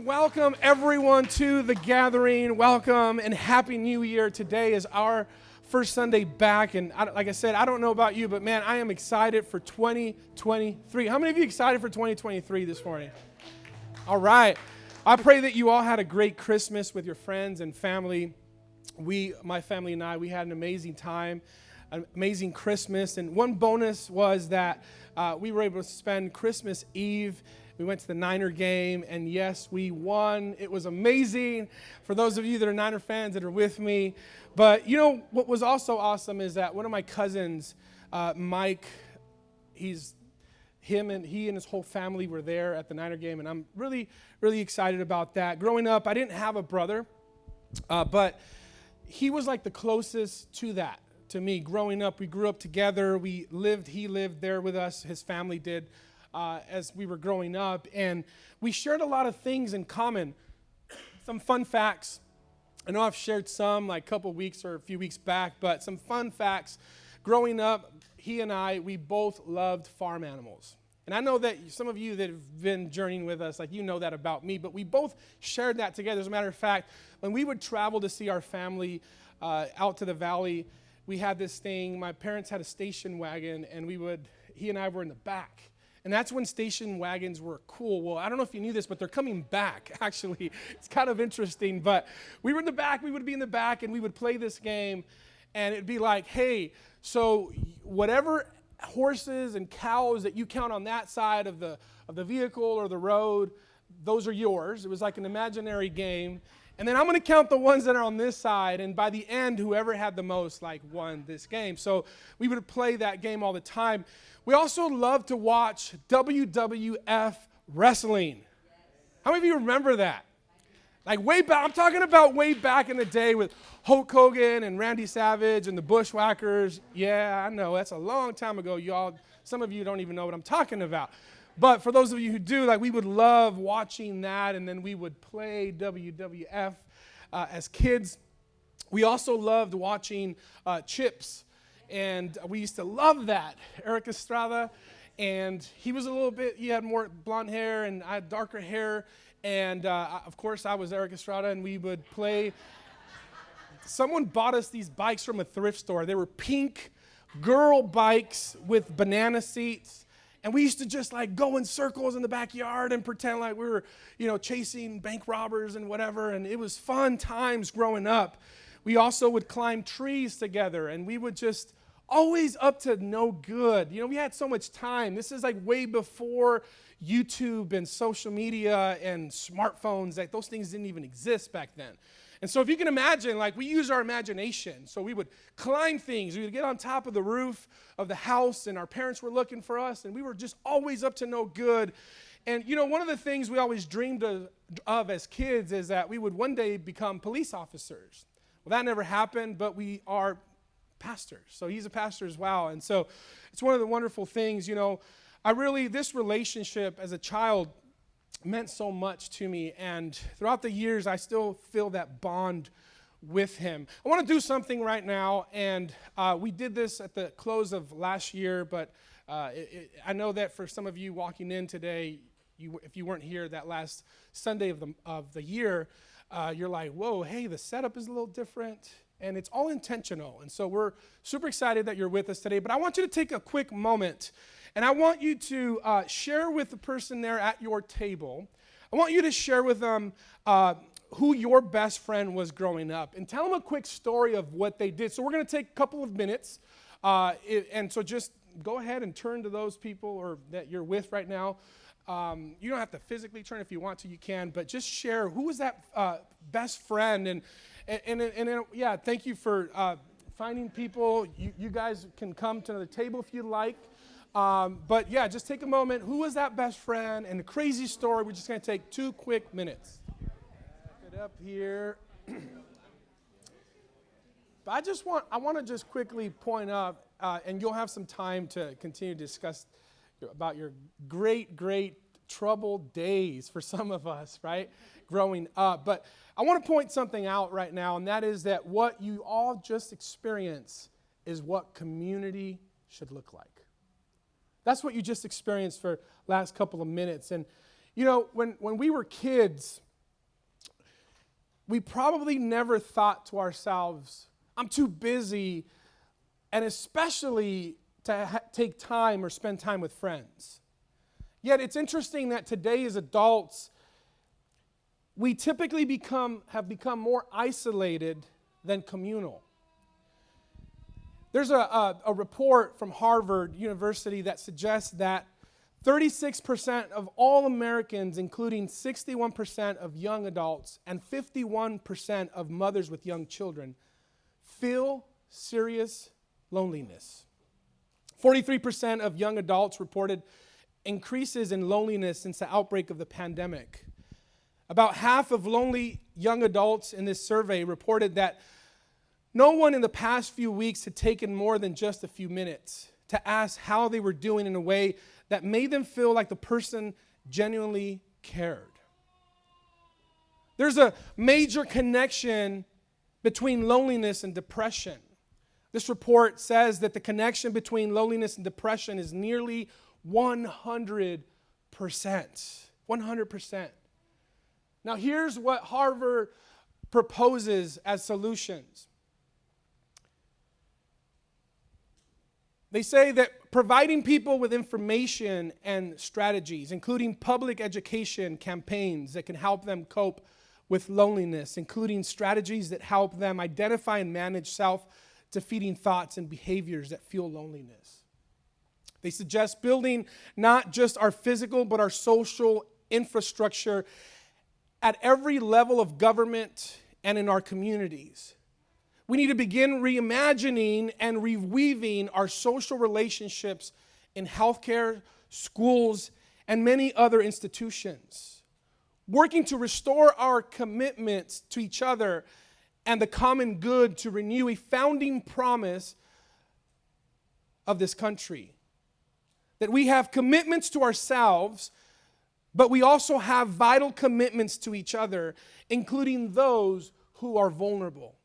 And welcome everyone to the gathering. Welcome and Happy New Year. Today is our first Sunday back. And like I said, I don't know about you, but man, I am excited for 2023. How many of you excited for 2023 this morning? All right. I pray that you all had a great Christmas with your friends and family. My family and I, we had an amazing time, an amazing Christmas. And one bonus was that we were able to spend Christmas Eve. We went to the Niner game, and yes, we won. It was amazing. For those of you that are Niner fans that are with me. But you know what was also awesome is that one of my cousins, Mike, he and his whole family were there at the Niner game, and I'm really, really excited about that. Growing up, I didn't have a brother, but he was like the closest to that to me. Growing up, we grew up together. He lived there with us. His family did. As we were growing up, and we shared a lot of things in common. Some fun facts. I know I've shared some like a couple weeks or a few weeks back, but some fun facts. Growing up, he and I, we both loved farm animals. And I know that some of you that have been journeying with us, like you know that about me, but we both shared that together. As a matter of fact, when we would travel to see our family out to the valley, we had this thing. My parents had a station wagon, and he and I were in the back. And that's when station wagons were cool. Well, I don't know if you knew this, but they're coming back, actually. It's kind of interesting. But we were in the back. We would be in the back, and we would play this game. And it'd be like, hey, so whatever horses and cows that you count on that side of the vehicle or the road, those are yours. It was like an imaginary game. And then I'm going to count the ones that are on this side. And by the end, whoever had the most, won this game. So we would play that game all the time. We also love to watch WWF wrestling. How many of you remember that? Like way back, I'm talking about way back in the day with Hulk Hogan and Randy Savage and the Bushwhackers. Yeah, I know, that's a long time ago, y'all. Some of you don't even know what I'm talking about. But for those of you who do, we would love watching that, and then we would play WWF as kids. We also loved watching Chips. And we used to love that. Eric Estrada, and he had more blonde hair, and I had darker hair. And of course, I was Eric Estrada, and we would play. Someone bought us these bikes from a thrift store. They were pink girl bikes with banana seats. And we used to just go in circles in the backyard and pretend like we were, chasing bank robbers and whatever. And it was fun times growing up. We also would climb trees together, and we would just always up to no good. We had so much time. This is way before YouTube and social media and smartphones. Those things didn't even exist back then. And so if you can imagine, we use our imagination. So we would climb things. We would get on top of the roof of the house, and our parents were looking for us, and we were just always up to no good. And, one of the things we always dreamed of as kids is that we would one day become police officers. Well, that never happened, but we are pastors. So he's a pastor as well. And so it's one of the wonderful things, this relationship as a child meant so much to me. And throughout the years, I still feel that bond with him. I want to do something right now. And we did this at the close of last year, but I know that for some of you walking in today, if you weren't here that last Sunday of the year, you're like, whoa, hey, the setup is a little different. And it's all intentional. And so we're super excited that you're with us today. But I want you to take a quick moment, and I want you to share with the person there at your table. I want you to share with them who your best friend was growing up, and tell them a quick story of what they did. So we're going to take a couple of minutes. And so just go ahead and turn to those people or that you're with right now. You don't have to physically turn. If you want to, you can. But just share who was that best friend. And yeah, thank you for finding people. You guys can come to the table if you like. But yeah, just take a moment. Who was that best friend? And the crazy story. We're just going to take 2 quick minutes. Back it up here. But I want to just quickly point out, and you'll have some time to continue to discuss about your great, great troubled days for some of us, right, growing up. But I want to point something out right now, and that is that what you all just experienced is what community should look like. That's what you just experienced for last couple of minutes. And, when we were kids, we probably never thought to ourselves, I'm too busy, and especially to take time or spend time with friends. Yet it's interesting that today as adults, we typically have become more isolated than communal. There's a report from Harvard University that suggests that 36% of all Americans, including 61% of young adults and 51% of mothers with young children, feel serious loneliness. 43% of young adults reported increases in loneliness since the outbreak of the pandemic. About half of lonely young adults in this survey reported that no one in the past few weeks had taken more than just a few minutes to ask how they were doing in a way that made them feel like the person genuinely cared. There's a major connection between loneliness and depression. This report says that the connection between loneliness and depression is nearly 100%. 100%. Now, here's what Harvard proposes as solutions. They say that providing people with information and strategies, including public education campaigns that can help them cope with loneliness, including strategies that help them identify and manage self-defeating thoughts and behaviors that fuel loneliness. They suggest building not just our physical, but our social infrastructure at every level of government and in our communities. We need to begin reimagining and reweaving our social relationships in healthcare, schools, and many other institutions. Working to restore our commitments to each other and the common good to renew a founding promise of this country. That we have commitments to ourselves, but we also have vital commitments to each other, including those who are vulnerable.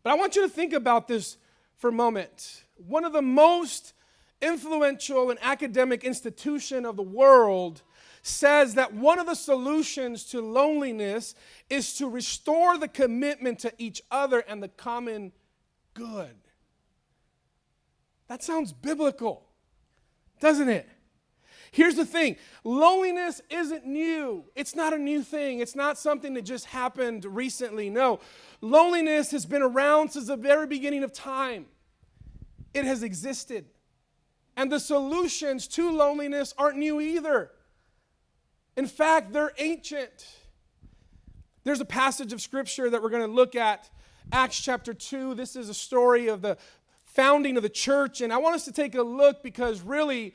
But I want you to think about this for a moment. One of the most influential and academic institutions of the world says that one of the solutions to loneliness is to restore the commitment to each other and the common good. That sounds biblical, doesn't it? Here's the thing, loneliness isn't new. It's not a new thing. It's not something that just happened recently. No, loneliness has been around since the very beginning of time. It has existed. And the solutions to loneliness aren't new either. In fact, they're ancient. There's a passage of scripture that we're going to look at, Acts chapter 2. This is a story of the founding of the church. And I want us to take a look because really,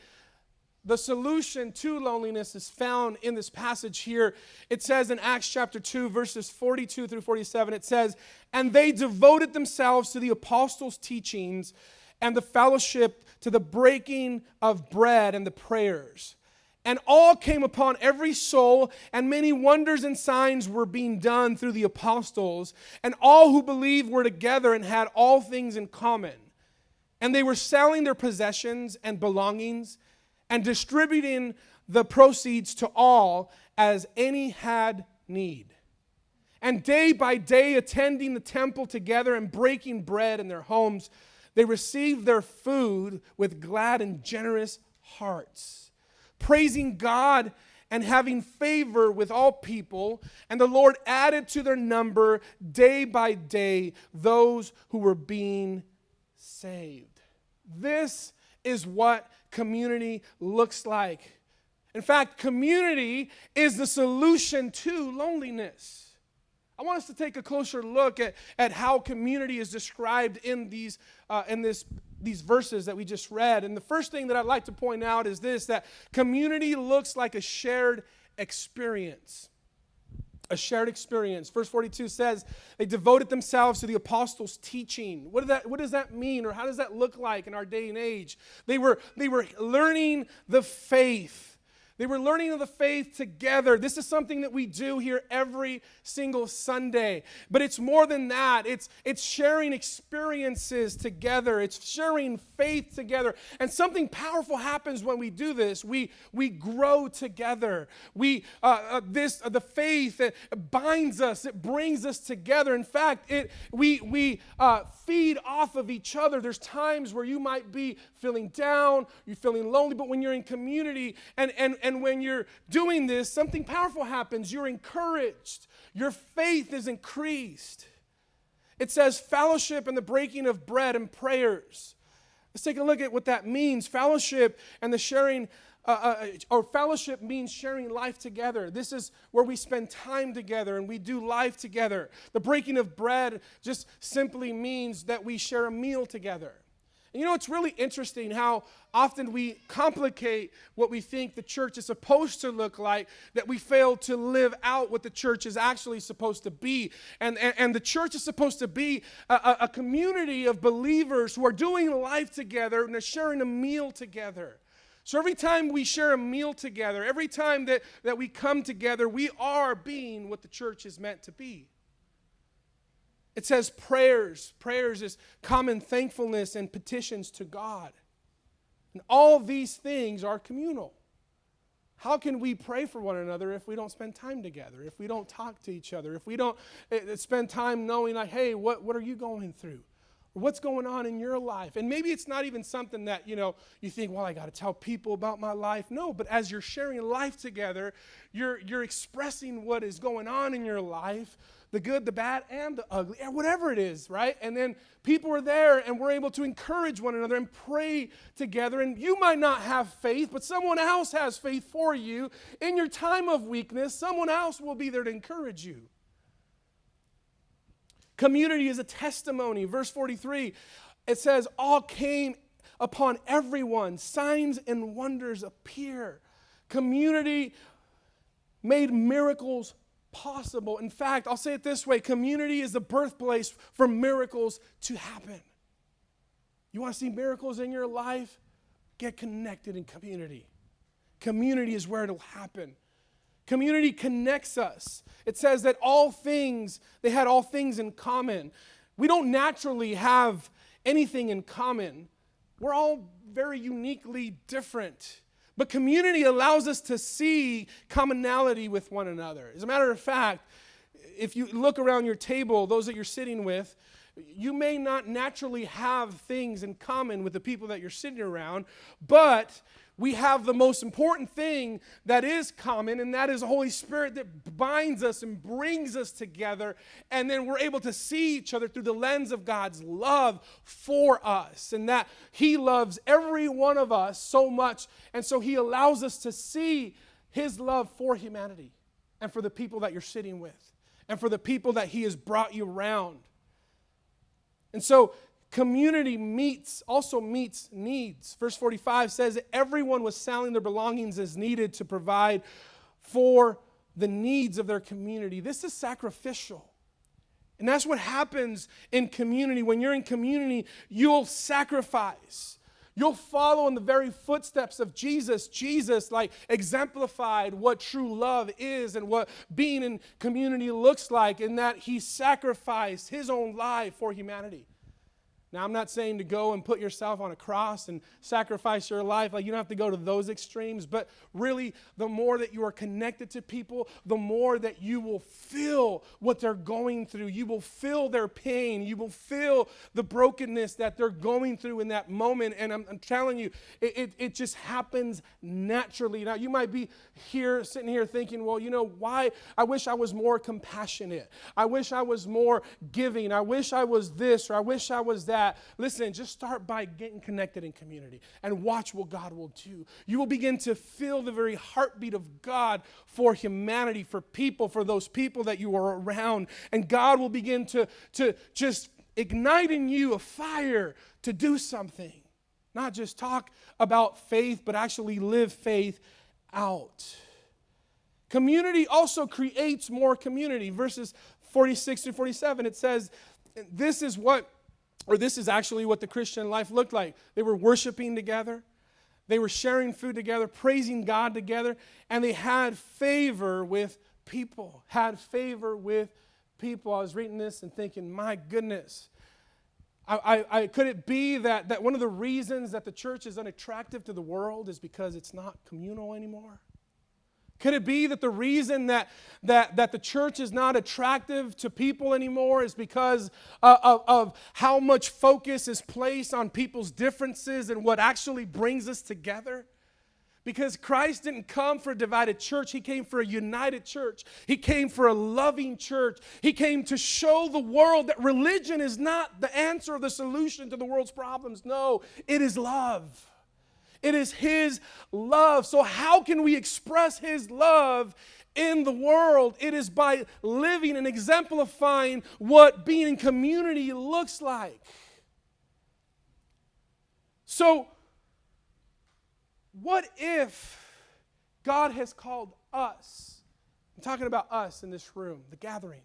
the solution to loneliness is found in this passage here. It says in Acts chapter 2, verses 42 through 47, it says, "And they devoted themselves to the apostles' teachings and the fellowship, to the breaking of bread and the prayers. And all came upon every soul, and many wonders and signs were being done through the apostles. And all who believed were together and had all things in common. And they were selling their possessions and belongings and distributing the proceeds to all as any had need. And day by day, attending the temple together and breaking bread in their homes, they received their food with glad and generous hearts, praising God and having favor with all people. And the Lord added to their number day by day those who were being saved." This is what community looks like. In fact, community is the solution to loneliness. I want us to take a closer look at how community is described in these verses that we just read. And the first thing that I'd like to point out is this, that community looks like a shared experience. A shared experience. Verse 42 says, they devoted themselves to the apostles' teaching. What does that mean, or how does that look like in our day and age? They were learning the faith. They were learning of the faith together. This is something that we do here every single Sunday. But it's more than that. It's sharing experiences together. It's sharing faith together. And something powerful happens when we do this. We grow together. The faith binds us. It brings us together. In fact, we feed off of each other. There's times where you might be feeling down, you're feeling lonely, but when you're in community and when you're doing this, something powerful happens. You're encouraged. Your faith is increased. It says fellowship and the breaking of bread and prayers. Let's take a look at what that means. Fellowship and the sharing, or fellowship means sharing life together. This is where we spend time together and we do life together. The breaking of bread just simply means that we share a meal together. And you know, it's really interesting how often we complicate what we think the church is supposed to look like, that we fail to live out what the church is actually supposed to be. And the church is supposed to be a community of believers who are doing life together and are sharing a meal together. So every time we share a meal together, every time that we come together, we are being what the church is meant to be. It says prayers. Prayers is common thankfulness and petitions to God. And all these things are communal. How can we pray for one another if we don't spend time together, if we don't talk to each other, if we don't spend time knowing like, hey, what are you going through? Or what's going on in your life? And maybe it's not even something that, you think, well, I got to tell people about my life. No, but as you're sharing life together, you're expressing what is going on in your life, the good, the bad, and the ugly, and whatever it is, right? And then people are there, and we're able to encourage one another and pray together. And you might not have faith, but someone else has faith for you. In your time of weakness, someone else will be there to encourage you. Community is a testimony. Verse 43, it says, all came upon everyone. Signs and wonders appear. Community made miracles possible. In fact, I'll say it this way, community is the birthplace for miracles to happen. You want to see miracles in your life? Get connected in community. Community is where it'll happen. Community connects us. It says that they had all things in common. We don't naturally have anything in common. We're all very uniquely different. But community allows us to see commonality with one another. As a matter of fact, if you look around your table, those that you're sitting with, you may not naturally have things in common with the people that you're sitting around, but we have the most important thing that is common, and that is the Holy Spirit that binds us and brings us together, and then we're able to see each other through the lens of God's love for us, and that He loves every one of us so much, and so He allows us to see His love for humanity and for the people that you're sitting with and for the people that He has brought you around. And so community also meets needs. Verse 45 says that everyone was selling their belongings as needed to provide for the needs of their community. This is sacrificial. And that's what happens in community. When you're in community, you'll You'll follow in the very footsteps of Jesus. Jesus exemplified what true love is and what being in community looks like, in that He sacrificed His own life for humanity. Now, I'm not saying to go and put yourself on a cross and sacrifice your life. You don't have to go to those extremes. But really, the more that you are connected to people, the more that you will feel what they're going through. You will feel their pain. You will feel the brokenness that they're going through in that moment. And I'm telling you, it just happens naturally. Now, you might be sitting here thinking, well, why? I wish I was more compassionate. I wish I was more giving. I wish I was this, or I wish I was that. Listen, just start by getting connected in community and watch what God will do. You will begin to feel the very heartbeat of God for humanity, for people, for those people that you are around. And God will begin to just ignite in you a fire to do something. Not just talk about faith, but actually live faith out. Community also creates more community. Verses 46 to 47, it says, this is actually what the Christian life looked like. They were worshiping together. They were sharing food together, praising God together, and they had favor with people. Had favor with people. I was reading this and thinking, my goodness. Could it be that one of the reasons that the church is unattractive to the world is because it's not communal anymore? Could it be that the reason that the church is not attractive to people anymore is because of how much focus is placed on people's differences and what actually brings us together? Because Christ didn't come for a divided church. He came for a united church. He came for a loving church. He came to show the world that religion is not the answer or the solution to the world's problems. No, it is love. It is His love. So how can we express His love in the world? It is by living and exemplifying what being in community looks like. So, what if God has called us? I'm talking about us in this room, the gathering.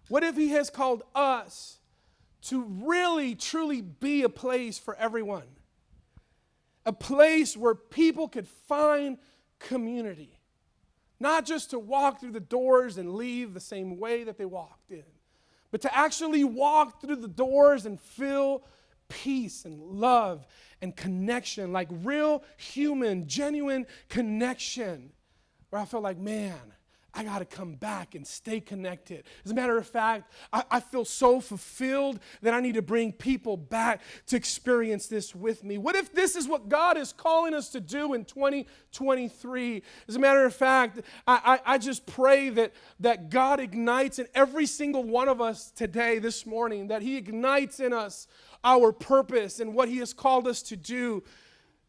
What if He has called us to really, truly be a place for everyone? A place where people could find community. Not just to walk through the doors and leave the same way that they walked in, but to actually walk through the doors and feel peace and love and connection, like real human, genuine connection, where I feel like, man, I got to come back and stay connected. As a matter of fact, I feel so fulfilled that I need to bring people back to experience this with me. What if this is what God is calling us to do in 2023? As a matter of fact, I just pray that God ignites in every single one of us today, this morning, that He ignites in us our purpose and what He has called us to do.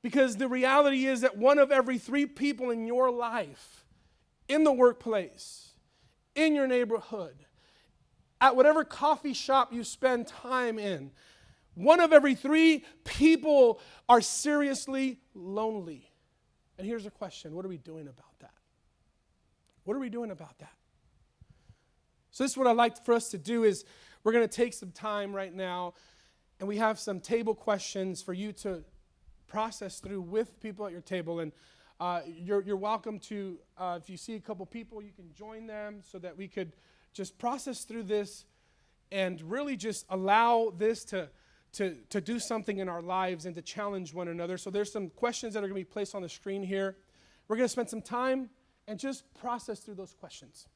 Because the reality is that one of every 3 people in your life, in the workplace, in your neighborhood, at whatever coffee shop you spend time in, one of every 3 people are seriously lonely. And here's a question: what are we doing about that? What are we doing about that? So this is what I'd like for us to do is we're going to take some time right now, and we have some table questions for you to process through with people at your table. And you're welcome to, if you see a couple people, you can join them so that we could just process through this and really just allow this to do something in our lives and to challenge one another. So there's some questions that are going to be placed on the screen here. We're going to spend some time and just process through those questions.